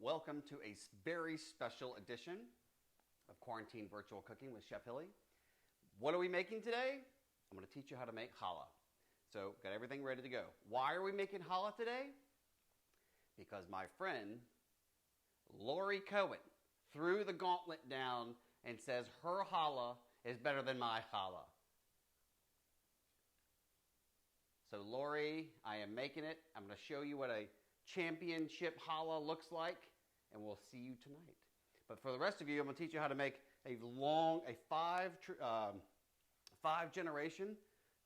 Welcome to a very special edition of Quarantine Virtual Cooking with Chef Hilly. What are we making today? I'm going to teach you how to make challah. So, got everything ready to go. Why are we making challah today? Because my friend, Lori Cohen, threw the gauntlet down and says her challah is better than my challah. So Lori, I am making it. I'm going to show you what a championship challah looks like, and we'll see you tonight. But for the rest of you, I'm going to teach you how to make a five-generation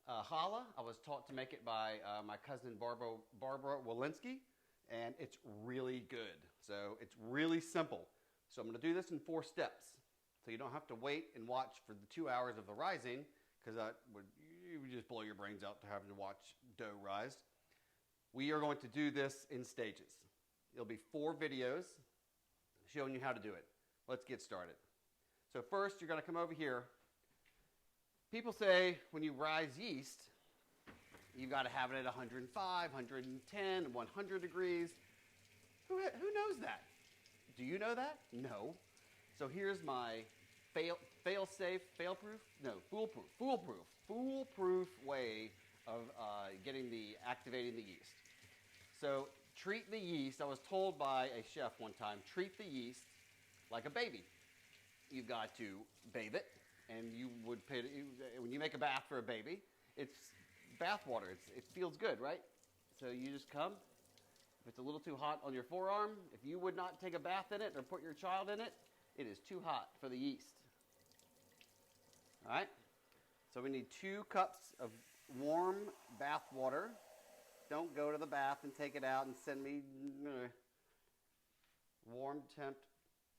challah. I was taught to make it by my cousin Barbara Walensky, and it's really good. So it's really simple. So I'm going to do this in 4 steps, so you don't have to wait and watch for the 2 hours of the rising, because you would just blow your brains out to having to watch dough rise. We are going to do this in stages. It'll be 4 videos showing you how to do it. Let's get started. So first, you're going to come over here. People say when you rise yeast, you've got to have it at 105, 110, 100 degrees. Who knows that? Do you know that? No. So here's my foolproof way of activating the yeast. So treat the yeast. I was told by a chef one time, treat the yeast like a baby. You've got to bathe it, and when you make a bath for a baby, it's bath water. It feels good, right? So you just come. If it's a little too hot on your forearm, if you would not take a bath in it or put your child in it, it is too hot for the yeast. All right? So we need 2 cups of warm bath water. Don't go to the bath and take it out and send me warm temp.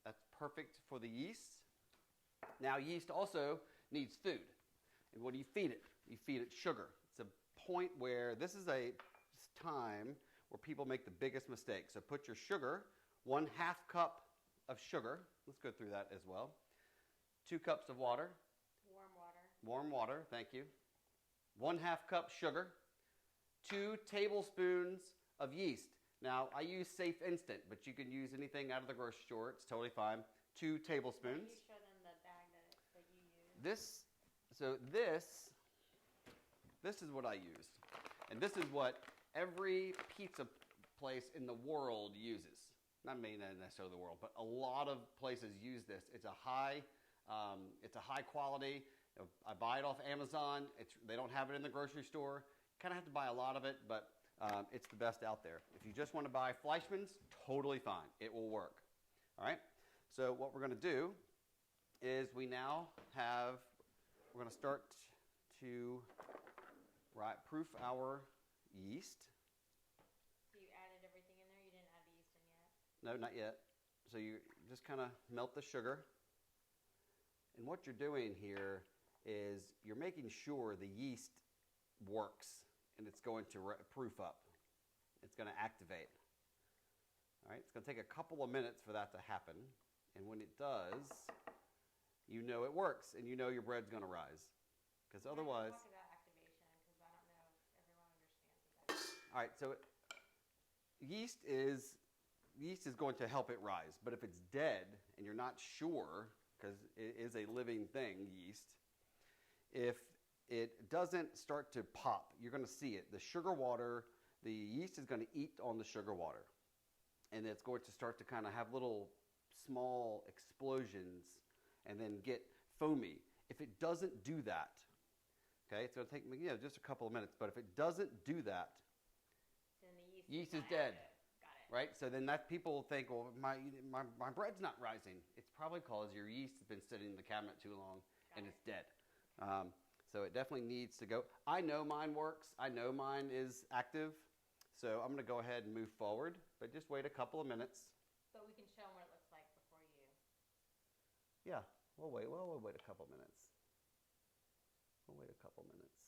That's perfect for the yeast. Now, yeast also needs food. And what do you feed it? You feed it sugar. It's a point where this is a time where people make the biggest mistake. So put your sugar, 1/2 cup of sugar. Let's go through that as well. 2 cups of water. Warm water. Warm water, thank you. 1/2 cup sugar. 2 tablespoons of yeast. Now, I use Safe Instant, but you can use anything out of the grocery store. It's totally fine. 2 tablespoons. Can you show them the bag that you use? This is what I used. And this is what every pizza place in the world uses. Not maybe not necessarily the world, but a lot of places use this. It's a high quality. I buy it off Amazon. They don't have it in the grocery store. Kind of have to buy a lot of it, but it's the best out there. If you just want to buy Fleischmann's, totally fine. It will work. All right? So what we're going to do is we're going to start to proof our yeast. So you added everything in there? You didn't add the yeast in yet? No, not yet. So you just kind of melt the sugar. And what you're doing here is you're making sure the yeast works and it's going to proof up. It's going to activate. All right, it's going to take a couple of minutes for that to happen. And when it does, you know it works and you know your bread's going to rise. Because otherwise... Talk about activation because I don't know if everyone understands that. All right, so yeast is going to help it rise. But if it's dead and you're not sure, because it is a living thing, yeast, if it doesn't start to pop, you're going to see it. The sugar water, the yeast is going to eat on the sugar water. And it's going to start to kind of have little small explosions and then get foamy. If it doesn't do that, okay, it's going to take just a couple of minutes. But if it doesn't do that, then the yeast is dead. Got it. Right? So then people think, well, my bread's not rising. It's probably because your yeast has been sitting in the cabinet too long and it's dead. So it definitely needs to go. I know mine works. I know mine is active. So I'm going to go ahead and move forward, but just wait a couple of minutes. But we can show them what it looks like before you. Yeah, we'll wait. Well, we'll wait a couple minutes. We'll wait a couple minutes.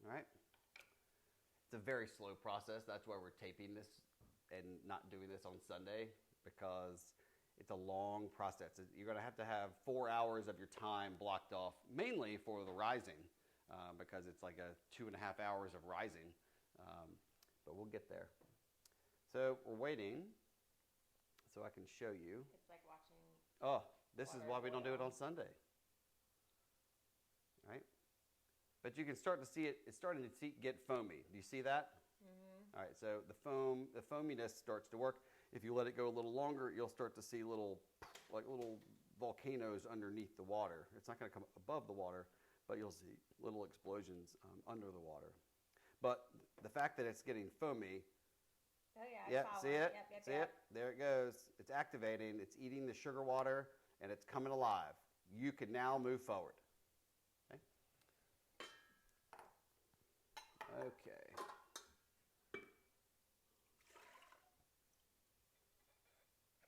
All right. It's a very slow process. That's why we're taping this and not doing this on Sunday, because it's a long process. You're going to have 4 hours of your time blocked off, mainly for the rising, because it's like 2.5 hours of rising. get there. So we're waiting so I can show you. It's like watching. Oh, this is why Water we don't do it boil. on Sunday. Right? But you can start to see it. It's starting to get foamy. Do you see that? Mm-hmm. All right, so the foaminess starts to work. If you let it go a little longer, you'll start to see little volcanoes underneath the water. It's not going to come above the water, but you'll see little explosions under the water. But the fact that it's getting foamy, Oh yeah. I yeah, saw see one. it? Yep. See it? There it goes. It's activating. It's eating the sugar water, and it's coming alive. You can now move forward. Okay. Okay.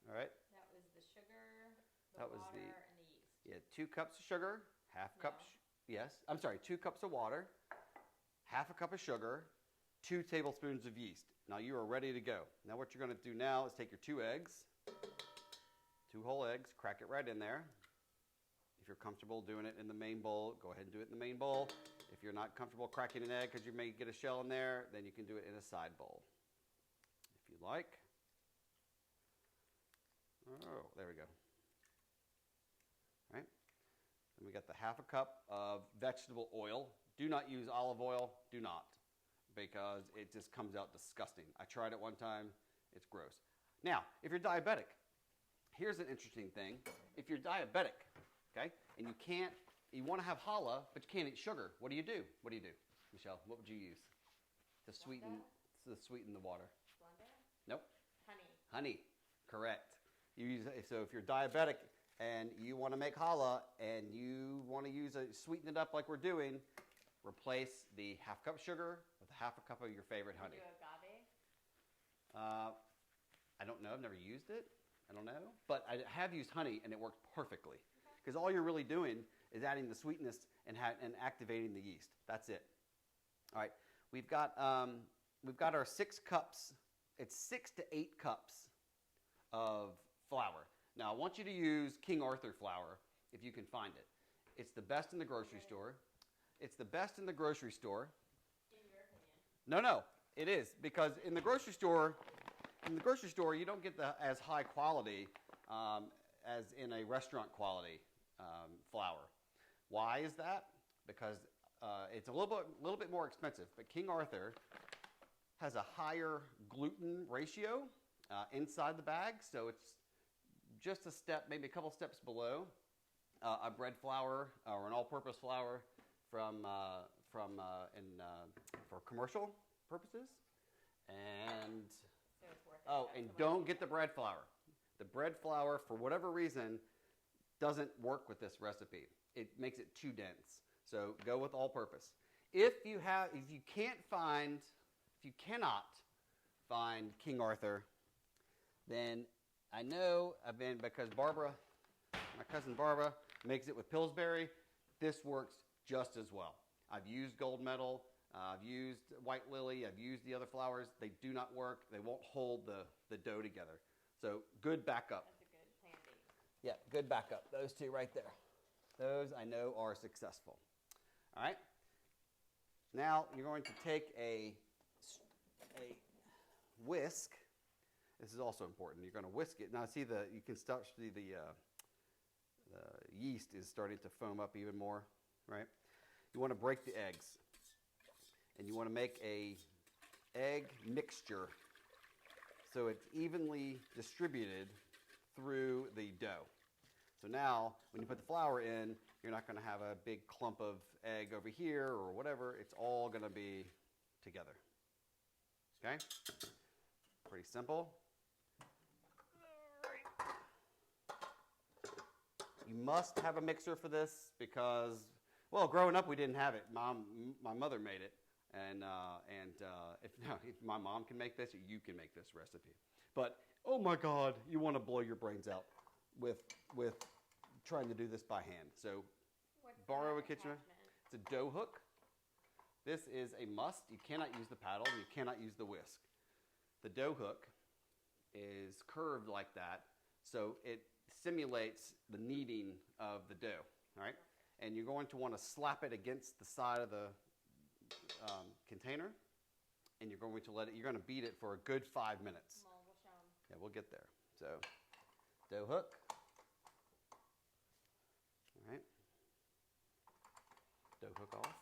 All right. That was the sugar, the That was water, the- and the yeast. You had 2 cups of sugar, half cup. No. Yes, I'm sorry. 2 cups of water, half a cup of sugar, 2 tablespoons of yeast. Now you are ready to go. Now what you're going to do now is take your 2 eggs, 2 whole eggs, crack it right in there. If you're comfortable doing it in the main bowl, go ahead and do it in the main bowl. If you're not comfortable cracking an egg because you may get a shell in there, then you can do it in a side bowl, if you like. Oh, there we go. All right. Then we got the half a cup of vegetable oil. Do not use olive oil. Do not, because it just comes out disgusting. I tried it one time. It's gross. Now, if you're diabetic, here's an interesting thing. If you're diabetic, okay, and you want to have challah, but you can't eat sugar, what do you do? What do you do, Michelle? What would you use to sweeten the water? Blend it. Nope. Honey. Honey, correct. So if you're diabetic and you want to make challah and you want to sweeten it up like we're doing, replace the half cup sugar with a half a cup of your favorite honey. Do agave. I don't know. I've never used it. I don't know. But I have used honey and it works perfectly. Because all you're really doing is adding the sweetness and activating the yeast. That's it. All right. We've got our 6 cups. It's 6 to 8 cups of flour. Now, I want you to use King Arthur flour if you can find it. It's the best in the grocery store. It's the best in the grocery store. In your opinion. No, it is, because in the grocery store, you don't get as high quality as in a restaurant quality flour. Why is that? Because it's a little bit more expensive. But King Arthur has a higher gluten ratio inside the bag, so it's just a step, maybe a couple steps below a bread flour or an all-purpose flour for commercial purposes. And So it's worth it. and don't get the bread flour. The bread flour, for whatever reason, doesn't work with this recipe. It makes it too dense. So go with all-purpose. If you cannot find King Arthur, then I know because my cousin Barbara makes it with Pillsbury. This works just as well. I've used Gold Medal. I've used White Lily. I've used the other flours. They do not work. They won't hold the dough together. So good backup. That's a good plan B. Yeah, good backup. Those 2 right there. Those I know are successful. All right. Now you're going to take a whisk. This is also important. You're going to whisk it. Now you can start to see the yeast is starting to foam up even more, right? You want to break the eggs. And you want to make a egg mixture so it's evenly distributed through the dough. So now, when you put the flour in, you're not going to have a big clump of egg over here or whatever. It's all going to be together. Okay? Pretty simple. You must have a mixer for this because, well, growing up we didn't have it. My mother made it. And if my mom can make this, you can make this recipe. But, oh my God, you want to blow your brains out with trying to do this by hand. So borrow a kitchen. It's a dough hook. This is a must. You cannot use the paddle. You cannot use the whisk. The dough hook is curved like that, so it simulates the kneading of the dough. All right? And you're going to want to slap it against the side of the container and you're going to beat it for a good 5 minutes. Well, we'll show 'em. Yeah, we'll get there. So, dough hook. All right. Dough hook off.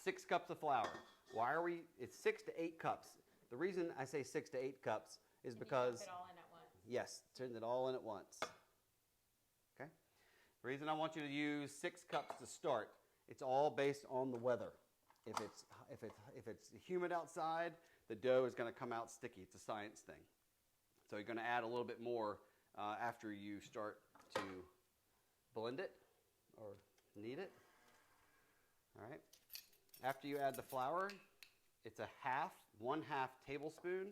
6 cups of flour. Why are we? It's 6 to 8 cups. The reason I say 6 to 8 cups is because. You dump it all in at once. Yes, turn it all in at once. Okay. The reason I want you to use 6 cups to start, it's all based on the weather. If it's humid outside, the dough is going to come out sticky. It's a science thing. So you're going to add a little bit more after you start to blend it or knead it. All right. After you add the flour, it's 1/2 tablespoon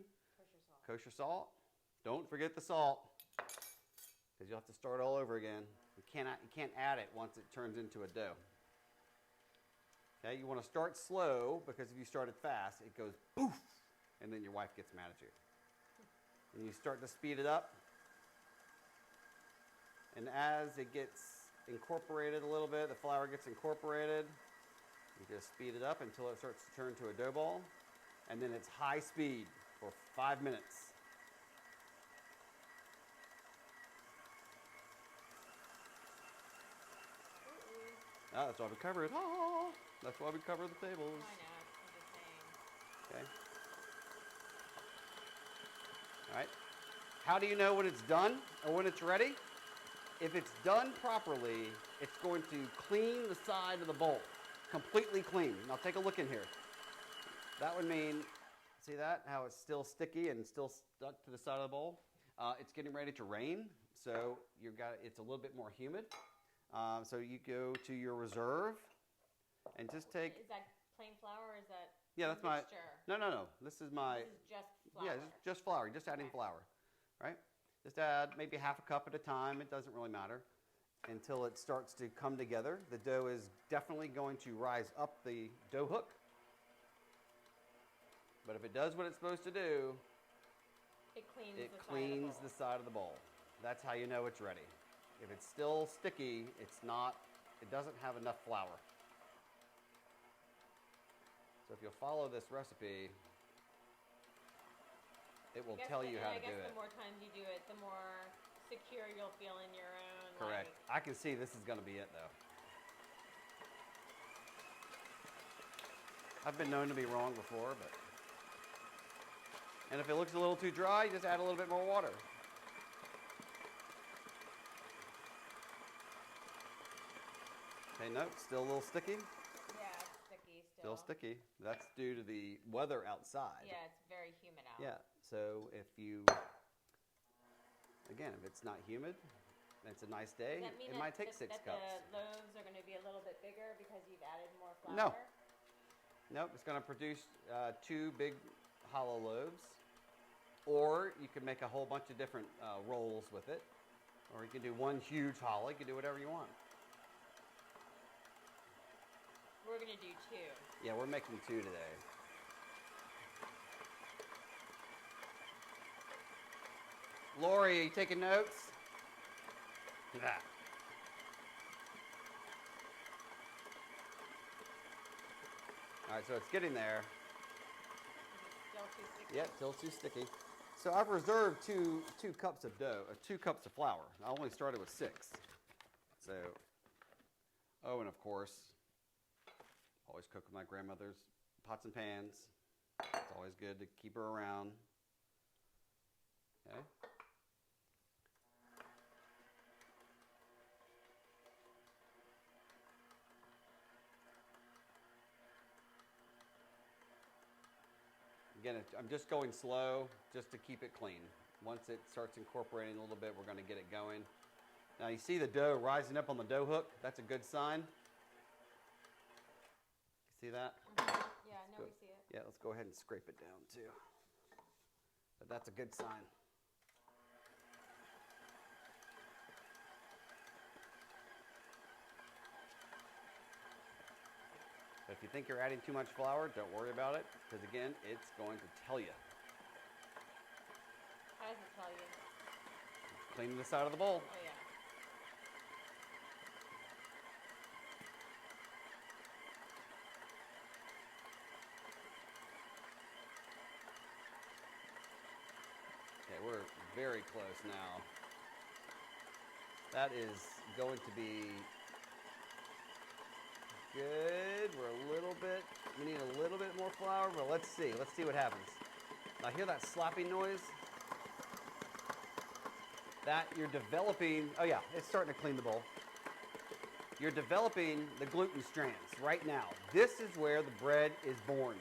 kosher salt. Don't forget the salt, because you'll have to start all over again. You can't add it once it turns into a dough. Okay, you want to start slow, because if you start it fast, it goes poof, and then your wife gets mad at you. And you start to speed it up, and as it gets incorporated a little bit, the flour gets incorporated, you just speed it up until it starts to turn to a dough ball, and then it's high speed for 5 minutes. Oh, that's why we cover it. Oh, that's why we cover the tables. I know. I'm just saying. Okay. All right. How do you know when it's done or when it's ready? If it's done properly, it's going to clean the side of the bowl. Completely clean. Now take a look in here. That would mean, see that? How it's still sticky and still stuck to the side of the bowl? It's getting ready to rain, so it's a little bit more humid. So you go to your reserve and just take. Is that plain flour or is that that's mixture? No. This is my. This is just flour. Yeah, just flour. Just adding flour, right? Just add maybe 1/2 cup at a time. It doesn't really matter until it starts to come together. The dough is definitely going to rise up the dough hook. But if it does what it's supposed to do, it cleans the side of the bowl. That's how you know it's ready. If it's still sticky, it doesn't have enough flour. So if you'll follow this recipe, it will tell you how to do it. I guess the more times you do it, the more secure you'll feel in your own. Correct. I can see this is going to be it, though. I've been known to be wrong before, but. And if it looks a little too dry, you just add a little bit more water. Okay, no, still a little sticky. Yeah, it's sticky still. Still sticky. That's due to the weather outside. Yeah, it's very humid out. Yeah, so if it's not humid, and it's a nice day, it might take 6 cups. The loaves are going to be a little bit bigger because you've added more flour? No. Nope, it's going to produce 2 big hollow loaves. Or you can make a whole bunch of different rolls with it. Or you can do one huge hollow. You can do whatever you want. We're going to do 2. Yeah, we're making 2 today. Lori, are you taking notes? Yeah. All right, so it's getting there. Still too sticky? Yeah, still too sticky. So I've reserved two cups of dough, 2 cups of flour. I only started with 6. So, and of course, always cook with my grandmother's pots and pans. It's always good to keep her around. Okay. Again, I'm just going slow just to keep it clean. Once it starts incorporating a little bit, we're going to get it going. Now you see the dough rising up on the dough hook. That's a good sign. You see that? Mm-hmm. Yeah, no, we see it. Yeah, let's go ahead and scrape it down too. But that's a good sign. But if you think you're adding too much flour, don't worry about it, because again, it's going to tell you. How does it tell you? Cleaning the side of the bowl. Oh, yeah. we're very close now. That is going to be good. We're a little bit, we need a little bit more flour, but let's see. Let's see what happens. Now hear that slapping noise? That you're developing, oh yeah, it's starting to clean the bowl. You're developing the gluten strands right now. This is where the bread is born.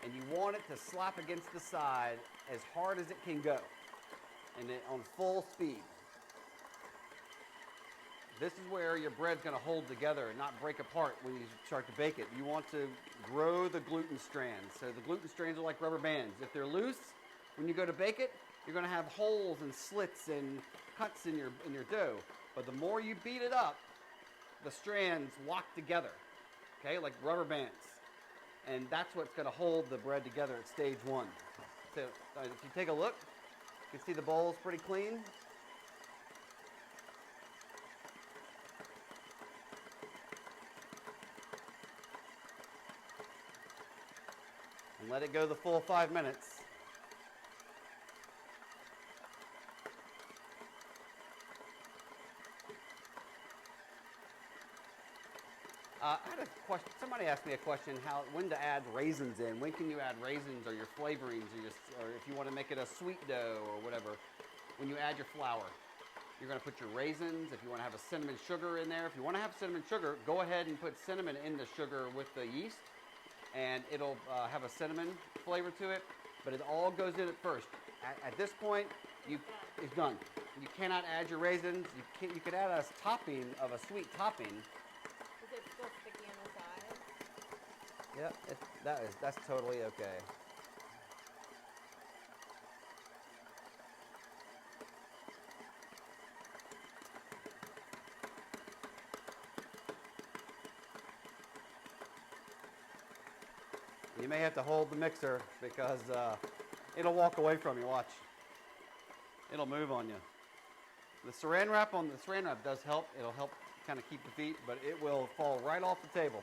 And you want it to slap against the side as hard as it can go, and on full speed. This is where your bread's going to hold together and not break apart when you start to bake it. You want to grow the gluten strands. So the gluten strands are like rubber bands. If they're loose, when you go to bake it, you're going to have holes and slits and cuts in your dough. But the more you beat it up, the strands lock together, okay, like rubber bands. And that's what's going to hold the bread together at stage one. So if you take a look, you can see the bowl's pretty clean. And let it go the full 5 minutes. I had a question. Somebody asked me a question: when to add raisins in? When can you add raisins or your flavorings, or if you want to make it a sweet dough or whatever? When you add your flour, you're going to put your raisins. If you want to have a cinnamon sugar in there, if you want to have cinnamon sugar, go ahead and put cinnamon in the sugar with the yeast, and it'll have a cinnamon flavor to it. But it all goes in at first. At this point, it's done. You cannot add your raisins. You could add a topping of a sweet topping. Is it still sticky on the side? Yep, that's totally okay. You may have to hold the mixer because it'll walk away from you. Watch. It'll move on you. The saran wrap does help. It'll help kind of keep the feet, but it will fall right off the table.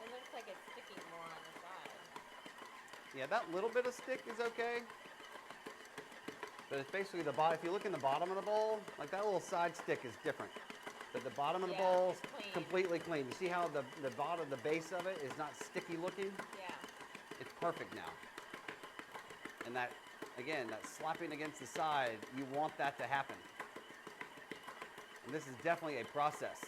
It looks like it's sticking more on the side. Yeah, that little bit of stick is okay. But it's basically the bottom. If you look in the bottom of the bowl, like that little side stick is different. But the bottom of the bowl is completely clean. You see how the bottom, the base of it is not sticky looking? Yeah. It's perfect now. And that, again, that slapping against the side, you want that to happen. And this is definitely a process.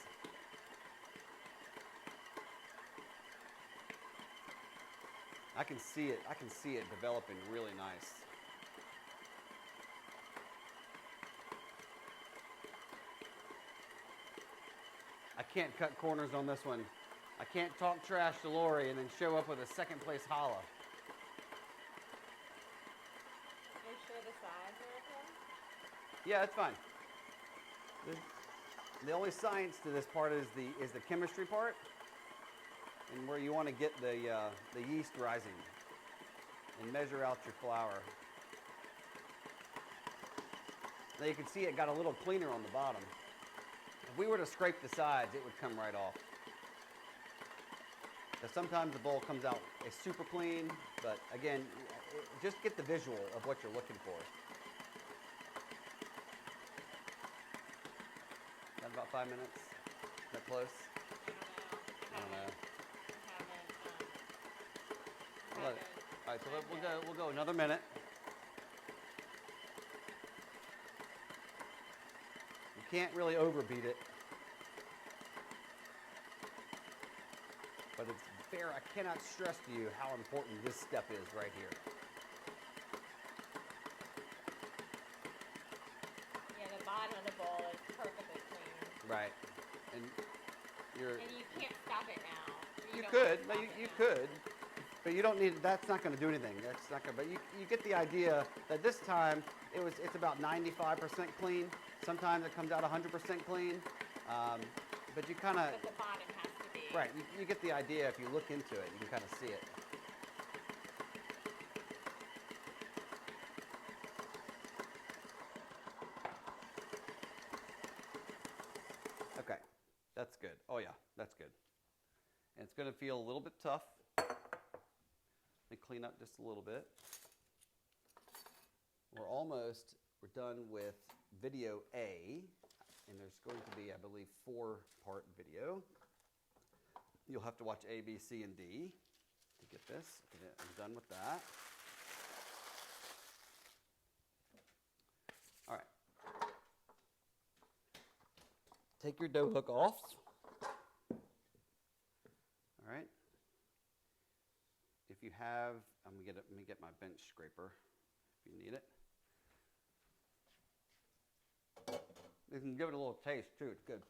I can see it. I can see it developing really nice. I can't cut corners on this one. I can't talk trash to Lori and then show up with a second place challah. Are you sure the sides are okay? Yeah, it's fine. The only science to this part is the chemistry part, and where you want to get the yeast rising and measure out your flour. Now you can see it got a little cleaner on the bottom. If we were to scrape the sides, it would come right off. Now, sometimes the bowl comes out super clean, but again, just get the visual of what you're looking for. Is that about 5 minutes? Is that close? I don't know. All right, so we'll go another minute. You can't really overbeat it, but it's fair. I cannot stress to you how important this step is right here. Yeah, the bottom of the bowl is perfectly clean. Right, and you can't stop it now. You could, no, you could, but you don't need. That's not going to do anything. That's not going. But you get the idea that this time it's about 95% clean. Sometimes it comes out 100% clean, but you kind of. But the bottom has to be. Right, you get the idea if you look into it. You can kind of see it. Okay, that's good. Oh yeah, that's good. And it's going to feel a little bit tough Let me clean up just a little bit. We're done with video A, and there's going to be, I believe, 4-part video. You'll have to watch A, B, C, and D to get this. Okay, I'm done with that. All right. Take your dough hook off. All right. If you have, let me get my bench scraper if you need it. You can give it a little taste too. It's good.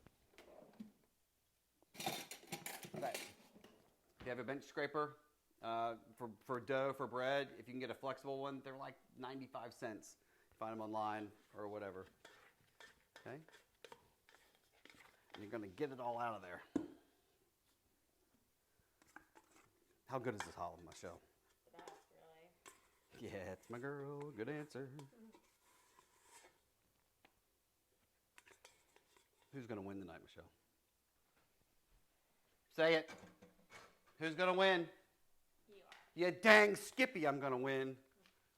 Okay. If you have a bench scraper for dough, for bread, if you can get a flexible one, they're like 95 cents. Find them online or whatever. Okay. And you're going to get it all out of there. How good is this challah, Michelle? The best, really. Yeah, it's my girl. Good answer. Who's going to win tonight, Michelle? Say it. Who's going to win? You are. You dang Skippy, I'm going to win.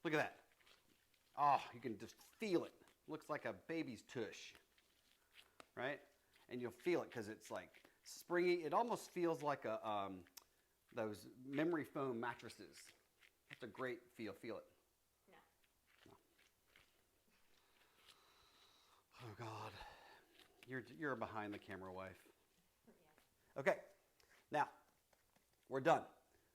Look at that. Oh, you can just feel it. Looks like a baby's tush, right? And you'll feel it because it's like springy. It almost feels like those memory foam mattresses. That's a great feel. Feel it. No. Oh God, you're a behind the camera wife. Yeah. Okay, now we're done.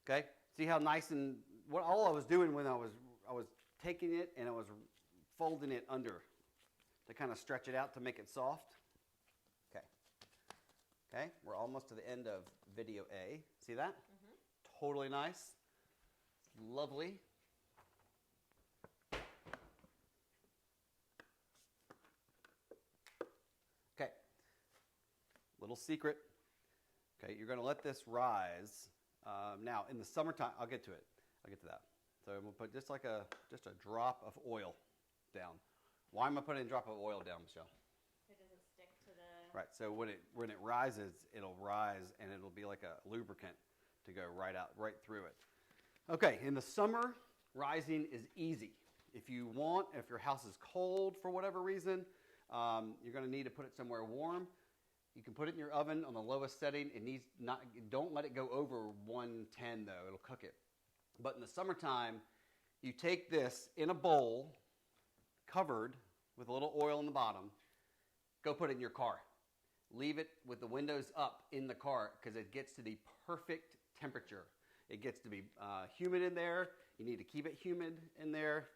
Okay, see how nice and what all I was doing when I was taking it and I was folding it under to kind of stretch it out to make it soft. Okay, we're almost to the end of video A. See that? Mm-hmm. Totally nice. Lovely. Okay, little secret. Okay, you're going to let this rise. Now, in the summertime, I'll get to it. I'll get to that. So I'm going to put just a drop of oil down. Why am I putting a drop of oil down, Michelle? It doesn't stick to the... Right, so when it rises, it'll rise and it'll be like a lubricant to go right through it. Okay, in the summer, rising is easy. If your house is cold for whatever reason, you're going to need to put it somewhere warm. You can put it in your oven on the lowest setting. Don't let it go over 110 though, it'll cook it. But in the summertime, you take this in a bowl, covered with a little oil in the bottom, go put it in your car. Leave it with the windows up in the car because it gets to the perfect temperature. It gets to be humid in there. You need to keep it humid in there.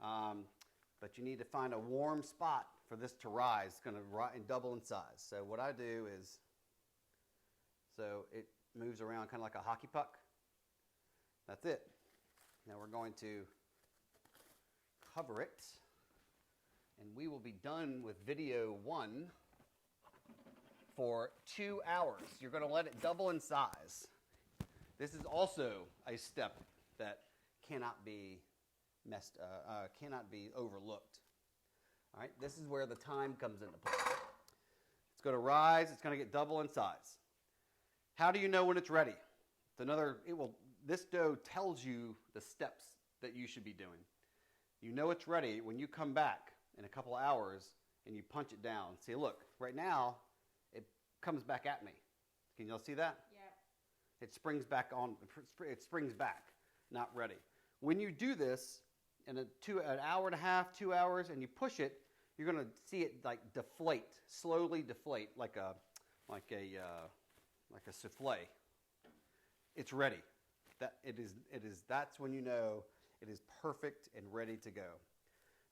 But you need to find a warm spot for this to rise. It's going to double in size. So what I do is, so it moves around kind of like a hockey puck. That's it. Now we're going to cover it. And we will be done with video 1 for 2 hours. You're going to let it double in size. This is also a step that cannot be overlooked. All right, this is where the time comes into play. It's going to rise. It's going to get double in size. How do you know when it's ready? This dough tells you the steps that you should be doing. You know it's ready when you come back in a couple of hours and you punch it down. See, look, right now it comes back at me. Can you all see that? Yeah. It springs back on. It springs back, not ready. When you do this in an hour and a half, 2 hours, and you push it, you're going to see it like deflate, slowly deflate, like a souffle. It's ready. That's when you know it is perfect and ready to go.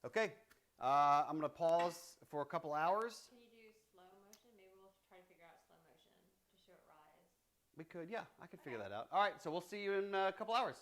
Okay, I'm going to pause for a couple hours. Can you do slow motion? Maybe we'll try to figure out slow motion to show it rise. We could, yeah, I could figure that out. All right, so we'll see you in a couple hours.